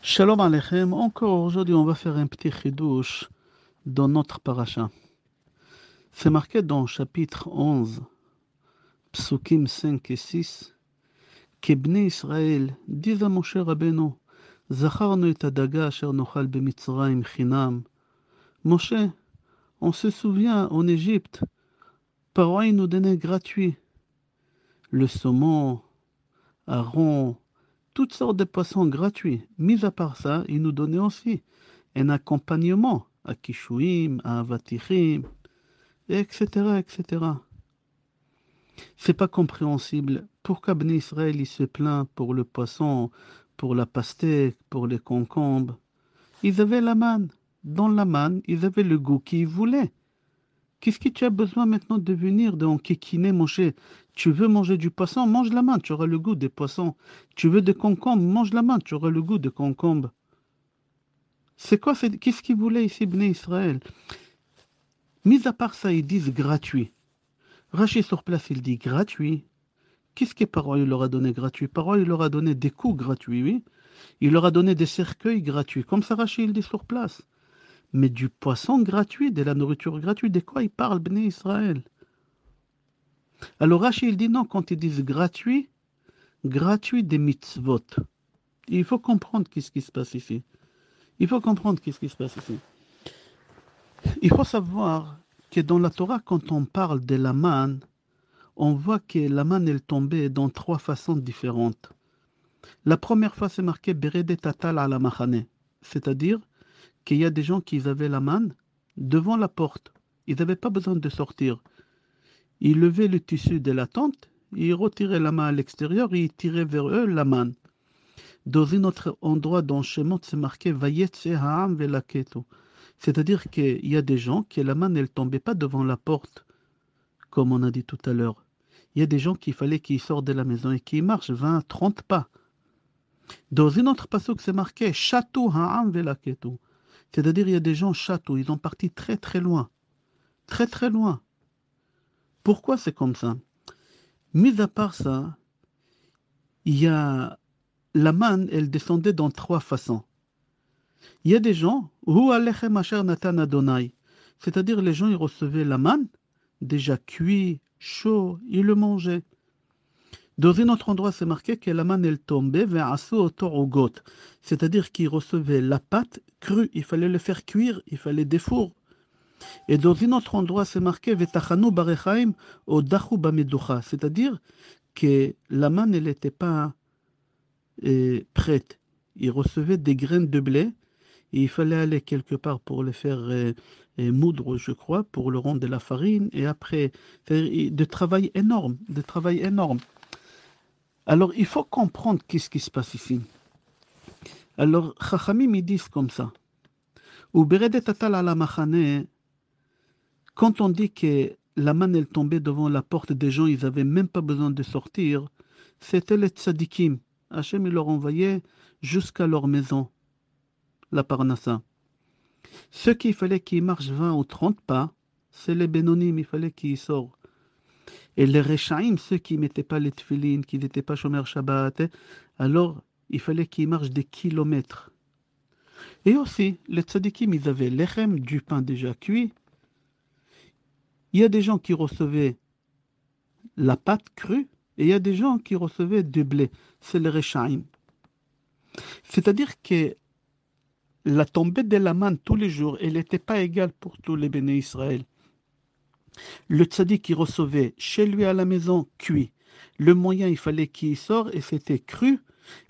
Shalom Aleichem, encore aujourd'hui on va faire un petit chidouche dans notre paracha. C'est marqué dans chapitre 11, psukim 5 et 6, que Bnei Israël disent à Moshe Rabbeinu, Zacharnu et hadaga asher nochal b'Mitzrayim chinam. Moshe, on se souvient en Égypte, Paro nous donnait gratuit le saumon, hareng, toutes sortes de poissons gratuits. Mis à part ça, il nous donnait aussi un accompagnement à Kishouim, à Avatichim, etc., etc. C'est pas compréhensible. Pourquoi Bnei Israël il se plaint pour le poisson, pour la pastèque, pour les concombres? Ils avaient la manne. Dans la manne, ils avaient le goût qu'ils voulaient. Qu'est-ce que tu as besoin maintenant de venir de enquiquiner, manger? Tu veux manger du poisson, mange la manne, tu auras le goût des poissons. Tu veux des concombres, mange la manne, tu auras le goût des concombres. C'est quoi, qu'est-ce qu'ils voulaient ici, Bnei Israël? Mis à part ça, ils disent gratuit. Rachid sur place, il dit gratuit. Qu'est-ce que Paro il leur a donné gratuit? Paro il leur a donné des coups gratuits, oui. Il leur a donné des cercueils gratuits. Comme ça, Rachid il dit sur place. Mais du poisson gratuit, de la nourriture gratuite, de quoi il parle, Bnei Israël? Alors Rachid il dit non, quand ils disent gratuit, gratuit des mitzvot. Il faut comprendre qu'est-ce qui se passe ici. Il faut comprendre qu'est-ce qui se passe ici. Il faut savoir que dans la Torah, quand on parle de la manne, on voit que la manne elle tombait dans trois façons différentes. La première fois, c'est marqué Beredet Tatal ala Machane, c'est-à-dire qu'il y a des gens qui avaient la manne devant la porte. Ils n'avaient pas besoin de sortir. Ils levaient le tissu de la tente, ils retiraient la main à l'extérieur et ils tiraient vers eux la manne. Dans un autre endroit dans Shemot, c'est marqué Vayetse ha'am velaketu, c'est-à-dire qu'il y a des gens qui la manne ne tombait pas devant la porte, comme on a dit tout à l'heure. Il y a des gens qu'il fallait qu'ils sortent de la maison et qu'ils marchent 20, 30 pas. Dans une autre pasuk, c'est marqué Château ha'am velaketu, c'est-à-dire il y a des gens château, ils ont parti très très loin. Très très loin. Pourquoi c'est comme ça? Mis à part ça, il y a la manne, elle descendait dans trois façons. Il y a des gens, Hu alechem asher natan Adonai, c'est-à-dire les gens, ils recevaient la manne, déjà cuit, chaud, ils le mangeaient. Dans un autre endroit, c'est marqué que la manne, elle tombait vers Asu otorugot, c'est-à-dire qu'ils recevaient la pâte crue, il fallait le faire cuire, il fallait des fours. Et dans un autre endroit, c'est marqué Vetachanu barechaim o dachu bameducha, c'est-à-dire que la manne, elle n'était pas prête. Ils recevaient des graines de blé et il fallait aller quelque part pour les faire moudre, je crois, pour le rendre de la farine. Et après, de travail énorme, de travail énorme. Alors, il faut comprendre qu'est-ce qui se passe ici. Alors, Chachamim, ils disent comme ça. Ou beredet atal ala machane, quand on dit que la manne, elle tombait devant la porte des gens, ils n'avaient même pas besoin de sortir, c'était les tzadikim. Hachem, il leur envoyait jusqu'à leur maison, la parnassa. Ceux qu'il fallait qu'ils marchent 20 ou 30 pas, c'est les bénonymes, il fallait qu'ils sortent. Et les Rechaïm, ceux qui ne mettaient pas les tefilines, qui n'étaient pas Shomer Shabbat, alors il fallait qu'ils marchent des kilomètres. Et aussi, les tzadikim, ils avaient l'echem, du pain déjà cuit. Il y a des gens qui recevaient la pâte crue, et il y a des gens qui recevaient du blé. C'est les Rechaïm. C'est-à-dire que la tombée de la manne tous les jours, elle n'était pas égale pour tous les béné Israël. Le tzaddik, il recevait chez lui à la maison cuit. Le moyen, il fallait qu'il sorte et c'était cru.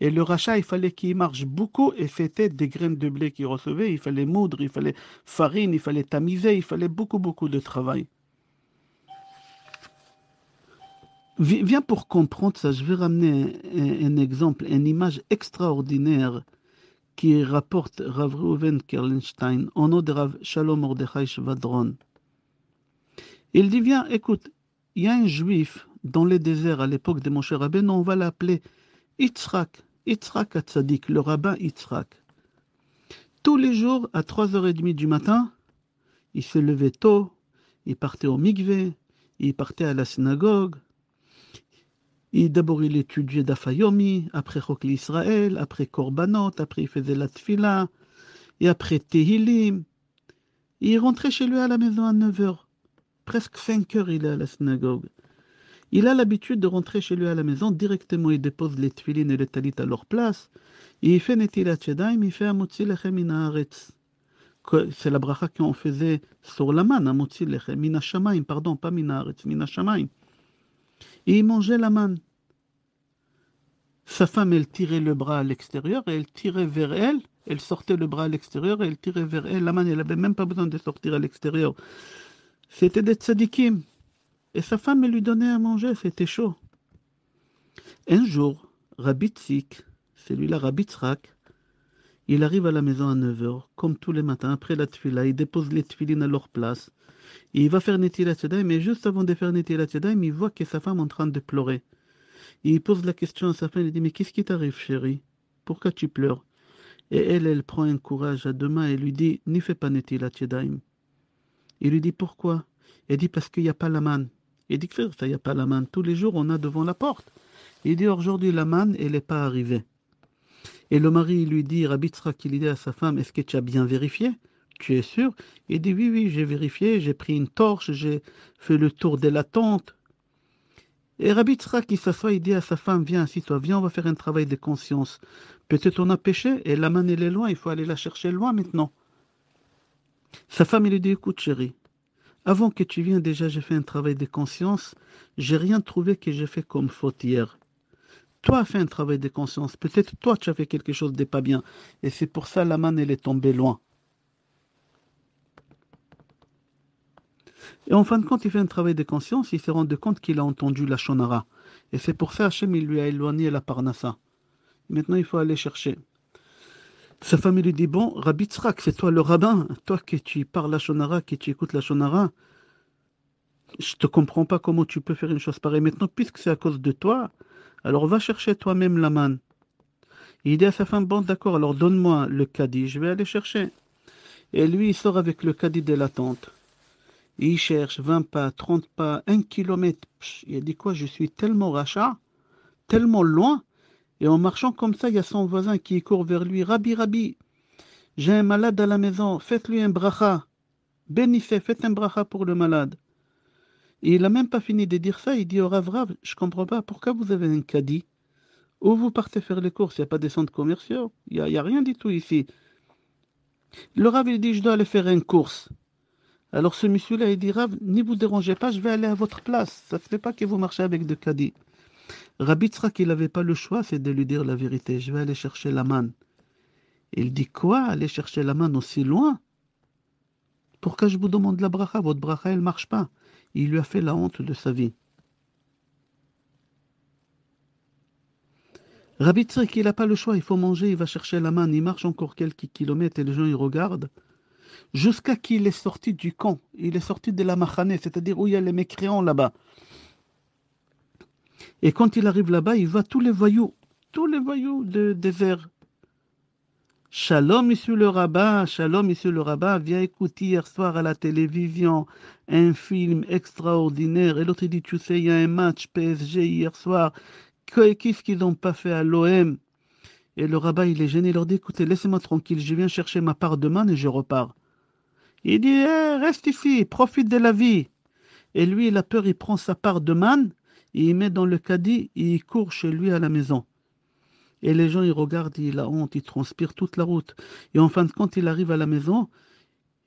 Et le rachat, il fallait qu'il marche beaucoup et c'était des graines de blé qu'il recevait. Il fallait moudre, il fallait farine, il fallait tamiser, il fallait beaucoup, beaucoup de travail. Viens pour comprendre ça, je vais ramener un exemple, une image extraordinaire qui rapporte Rav Reuven Kerlenstein au nom de Rav Shalom Mordechai Shvadron. Il dit, viens, écoute, il y a un juif dans les déserts à l'époque de Moshe Rabbeinu, on va l'appeler Yitzhak, Yitzhak Hatzadik, le rabbin Yitzhak. Tous les jours, à 3h30 du matin, il se levait tôt, il partait au mikvé, il partait à la synagogue, D'abord, il étudiait Dafayomi, après Chokli Israël, après Korbanot, après il faisait la Tfila, et après Tehilim. Il rentrait chez lui à la maison à 9 heures. Presque 5 heures, il est à la synagogue. Il a l'habitude de rentrer chez lui à la maison, directement il dépose les tfilines et les talit à leur place, et il fait Netilat Yadayim, il fait Amotzi Lechem Min Haaretz. C'est la bracha qu'on faisait sur la manne, Amotzi Lechem Min Hashamayim, pardon, pas Min Haaretz, Min Hashamayim. Et il mangeait la manne. Sa femme, elle tirait le bras à l'extérieur, et elle tirait vers elle, elle sortait le bras à l'extérieur, et elle tirait vers elle. La manne, elle n'avait même pas besoin de sortir à l'extérieur. C'était des tzadikim. Et sa femme, elle lui donnait à manger, c'était chaud. Un jour, Rabbi Tzik, celui-là, Rabbi Tzrak, il arrive à la maison à 9 heures, comme tous les matins, après la tfila, il dépose les tfilines à leur place. Et il va faire Netilat Yadayim, mais juste avant de faire Netilat Yadayim, il voit que sa femme est en train de pleurer. Et il pose la question à sa femme, il dit, mais qu'est-ce qui t'arrive, chérie? Pourquoi tu pleures? Et elle prend un courage à deux mains et lui dit, n'y fais pas Netilat Yadayim. Il lui dit, pourquoi? Elle dit, parce qu'il n'y a pas la manne. Il dit, frère, ça, il n'y a pas la manne. Tous les jours, on a devant la porte. Il dit, aujourd'hui, la manne, elle n'est pas arrivée. Et le mari lui dit, Rabbi Tzrak, il dit à sa femme, est-ce que tu as bien vérifié? Tu es sûr? Il dit, oui, oui, j'ai vérifié, j'ai pris une torche, j'ai fait le tour de la tente. Et Rabbi Tzrak, il s'assoit, il dit à sa femme, viens, assis-toi, viens, on va faire un travail de conscience. Peut-être on a péché, et la manne, elle est loin, il faut aller la chercher loin maintenant. Sa femme, il lui dit, écoute, chérie, avant que tu viennes, déjà, j'ai fait un travail de conscience, j'ai rien trouvé que j'ai fait comme faute hier. Toi as fait un travail de conscience. Peut-être toi, tu as fait quelque chose de pas bien. Et c'est pour ça la manne, elle est tombée loin. Et en fin de compte, il fait un travail de conscience. Il s'est rendu compte qu'il a entendu la shonara. Et c'est pour ça Hachem, il lui a éloigné la parnassa. Maintenant, il faut aller chercher. Sa famille lui dit, bon, Rabbi Tzrak, c'est toi le rabbin. Toi que tu parles la shonara, que tu écoutes la shonara. Je te comprends pas comment tu peux faire une chose pareille. Maintenant, puisque c'est à cause de toi, alors va chercher toi-même la manne. Il dit à sa femme, bon, d'accord, alors donne-moi le caddie, je vais aller chercher. Et lui, il sort avec le caddie de la tente. Et il cherche 20 pas, 30 pas, 1 kilomètre. Il a dit quoi? Je suis tellement rachat, tellement loin. Et en marchant comme ça, il y a son voisin qui court vers lui. Rabbi, Rabbi, j'ai un malade à la maison, faites-lui un bracha. Bénissez, faites un bracha pour le malade. Et il n'a même pas fini de dire ça. Il dit au Rav, Rav, je comprends pas, pourquoi vous avez un caddie? Où vous partez faire les courses? Il n'y a pas de centres commerciaux. Il y a rien du tout ici. Le Rav, il dit, je dois aller faire une course. Alors ce monsieur-là, il dit, Rav, ne vous dérangez pas, je vais aller à votre place. Ça ne se fait pas que vous marchez avec de caddie. Rabbi Tzrak, il n'avait pas le choix, c'est de lui dire la vérité. Je vais aller chercher la manne. Il dit, quoi? Aller chercher la manne aussi loin? Pourquoi je vous demande la bracha? Votre bracha, elle ne marche pas. Il lui a fait la honte de sa vie. Rabbi Tzrak, il n'a pas le choix, il faut manger, il va chercher la manne. Il marche encore quelques kilomètres et les gens, ils regardent. Jusqu'à qu'il est sorti du camp. Il est sorti de la Machane, c'est-à-dire où il y a les mécréants là-bas. Et quand il arrive là-bas, il voit tous les voyous de désert. Shalom, monsieur le rabbin, viens écouter hier soir à la télévision un film extraordinaire. Et l'autre dit, tu sais, il y a un match PSG hier soir. Qu'est-ce qu'ils n'ont pas fait à l'OM? Et le rabbin, il est gêné, il leur dit, écoutez, laissez-moi tranquille, je viens chercher ma part de manne et je repars. Il dit, reste ici, profite de la vie. Et lui, il a peur, il prend sa part de manne, et il met dans le caddie, et il court chez lui à la maison. Et les gens, ils regardent, il a honte, il transpire toute la route. Et en fin de compte, il arrive à la maison,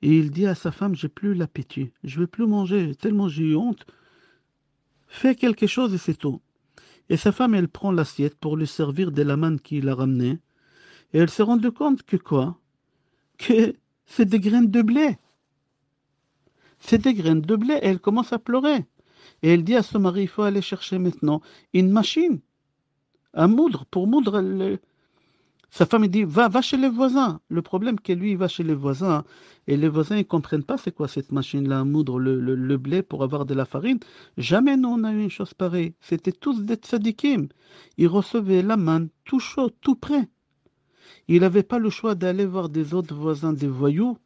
et il dit à sa femme, j'ai plus l'appétit, je ne veux plus manger, tellement j'ai eu honte. Fais quelque chose et c'est tout. Et sa femme, elle prend l'assiette pour lui servir de la manne qu'il a ramenée. Et elle s'est rendue compte que quoi? Que c'est des graines de blé. C'est des graines de blé, et elle commence à pleurer. Et elle dit à son mari, il faut aller chercher maintenant une machine à moudre, pour moudre. Sa femme, il dit, va chez les voisins. Le problème, c'est que lui, il va chez les voisins, et les voisins, ils ne comprennent pas c'est quoi cette machine-là à moudre le blé pour avoir de la farine. Jamais nous, on a eu une chose pareille. C'était tous des tzadikim. Ils recevaient la manne, tout chaud, tout prêt. Il n'avait pas le choix d'aller voir des autres voisins, des voyous,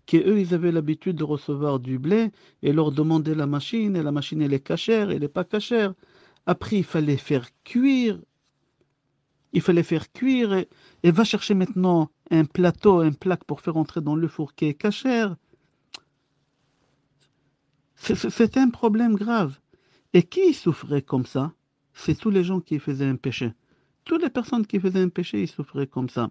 qui eux, ils avaient l'habitude de recevoir du blé et leur demander la machine, et la machine, elle est cachère, elle n'est pas cachère. Après, il fallait faire cuire. Il fallait faire cuire et va chercher maintenant un plateau, un plaque pour faire entrer dans le four qui est cachère. C'était un problème grave. Et qui souffrait comme ça? C'est tous les gens qui faisaient un péché. Toutes les personnes qui faisaient un péché, ils souffraient comme ça.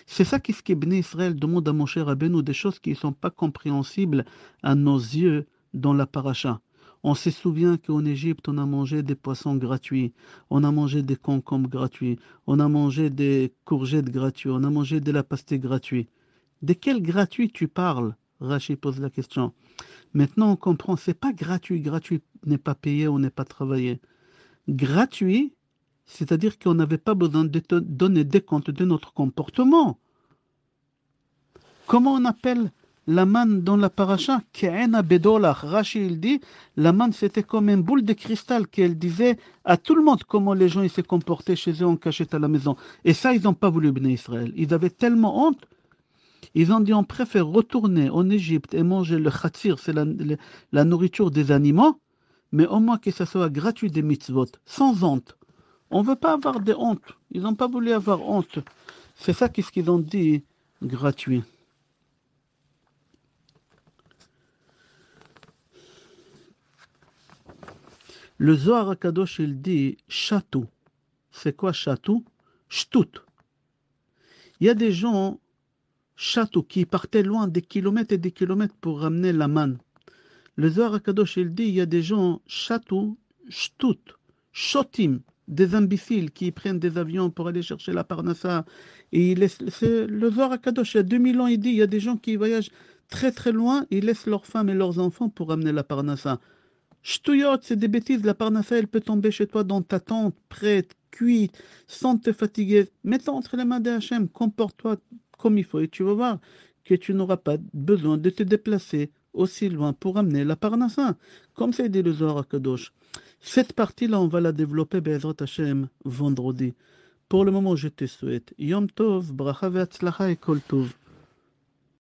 C'est ça ce que Béni Israël demande à Moshe Rabbeinu, des choses qui ne sont pas compréhensibles à nos yeux dans la paracha. On se souvient qu'en Égypte, on a mangé des poissons gratuits, on a mangé des concombres gratuits, on a mangé des courgettes gratuites, on a mangé de la pastèque gratuite. De quel gratuit tu parles? Rachid pose la question. Maintenant, on comprend, c'est pas gratuit. Gratuit n'est pas payé, on n'est pas travaillé. Gratuit, c'est-à-dire qu'on n'avait pas besoin de te donner des comptes de notre comportement. Comment on appelle la manne dans la paracha? Ke'ena bedolach. Rashi, il dit, la manne, c'était comme une boule de cristal qu'elle disait à tout le monde comment les gens ils se comportaient chez eux en cachette à la maison. Et ça, ils n'ont pas voulu bénir Israël. Ils avaient tellement honte. Ils ont dit on préfère retourner en Égypte et manger le khatsir, c'est la nourriture des animaux, mais au moins que ça soit gratuit des mitzvot, sans honte. On ne veut pas avoir de honte. Ils n'ont pas voulu avoir honte. C'est ça qu'est-ce qu'ils ont dit, gratuit. Le Zohar HaKadosh, il dit chatou. C'est quoi chatou? Shtout. Il y a des gens, chatou, qui partaient loin des kilomètres et des kilomètres pour ramener la manne. Le Zohar HaKadosh, il dit, il y a des gens, chatou, shtout, shotim, des imbéciles qui prennent des avions pour aller chercher la parnassa. Et le Zohar HaKadosh, il y a 2000 ans, il dit, il y a des gens qui voyagent très très loin, ils laissent leurs femmes et leurs enfants pour ramener la parnassa. Shtouyot, c'est des bêtises, la parnassa, elle peut tomber chez toi dans ta tente, prête, cuite, sans te fatiguer. Mets-toi entre les mains d'Hachem, comporte-toi comme il faut et tu vas voir que tu n'auras pas besoin de te déplacer aussi loin pour amener la parnassa. Comme c'est dit le Zohar HaKadosh. Cette partie-là, on va la développer, Be'ezrat Hashem, vendredi. Pour le moment, je te souhaite Yom Tov, Bracha ve'atzlacha et Kol Tov.